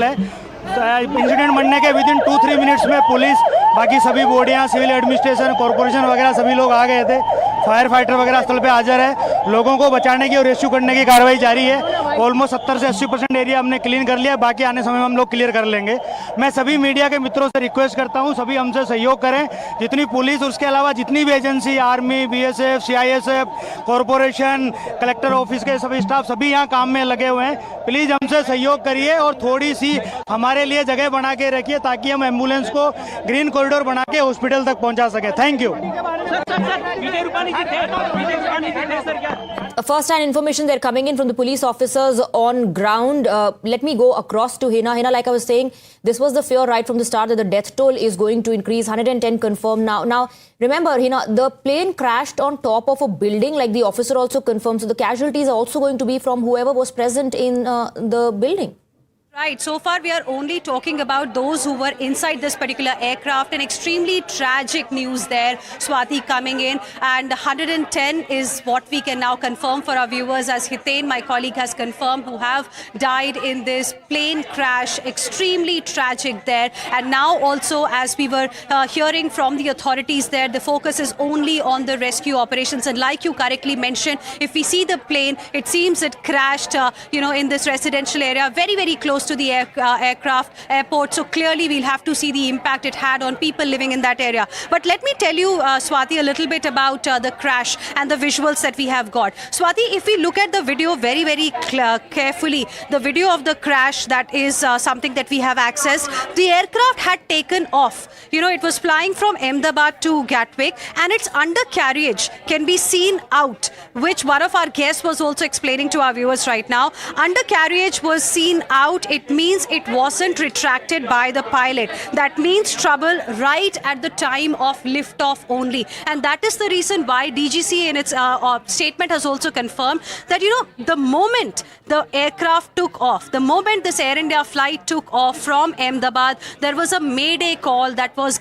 है। इंसिडेंट बनने के विदिन 2-3 मिनट्स में पुलिस, बाकी सभी बॉडियां, सिविल एडमिनिस्ट्रेशन, कॉर्पोरेशन वगैरह सभी लोग आ गए थे। फायर फाइटर वगैरह स्थल पे हाजिर है। लोगों को बचाने की और रेस्क्यू करने की कार्रवाई जारी है। ऑलमोस्ट 70 से 80% एरिया हमने क्लीन कर लिया, बाकी आने समय में हम लोग क्लियर कर लेंगे। मैं सभी मीडिया के मित्रों से रिक्वेस्ट करता हूं, सभी हमसे सहयोग करें। जितनी पुलिस, उसके अलावा जितनी भी agency, army, BSF, CISF, corporation, collector office के सभी स्टाफ, सभी यहाँ काम में लगे हुए हैं। प्लीज़ हमसे सहयोग करिए और थोड़ी सी हमारे लिए जगह बना के रखिए ताकि हम एम्बुलेंस को ग्रीन कॉरिडोर बना के हॉस्पिटल तक पहुंचा सके। Thank you. First-hand information they're coming in from the police officers on ground. Let me go across to Hina. Hina, like I was saying, this was the fear right from the start that the death toll is going to increase. 110 confirmed now. Now, remember, Hina, the plane crashed on top of a building, like the officer also confirmed. So the casualties are also going to be from whoever was present in the building. Right. So far, we are only talking about those who were inside this particular aircraft. An extremely tragic news there, Swati, coming in. And 110 is what we can now confirm for our viewers, as Hiten, my colleague, has confirmed, who have died in this plane crash. Extremely tragic there. And now also, as we were hearing from the authorities there, the focus is only on the rescue operations. And like you correctly mentioned, if we see the plane, it seems it crashed, in this residential area, very, very close to the airport. So clearly we'll have to see the impact it had on people living in that area. But let me tell you, Swati, a little bit about the crash and the visuals that we have got. Swati, if we look at the video very, very carefully, the video of the crash, that is something that we have accessed. The aircraft had taken off. It was flying from Ahmedabad to Gatwick, and its undercarriage can be seen out, which one of our guests was also explaining to our viewers right now. Undercarriage was seen out. It means it wasn't retracted by the pilot. That means trouble right at the time of liftoff only. And that is the reason why DGC in its statement has also confirmed that, the moment the aircraft took off, the moment this Air India flight took off from Ahmedabad, there was a mayday call that was given.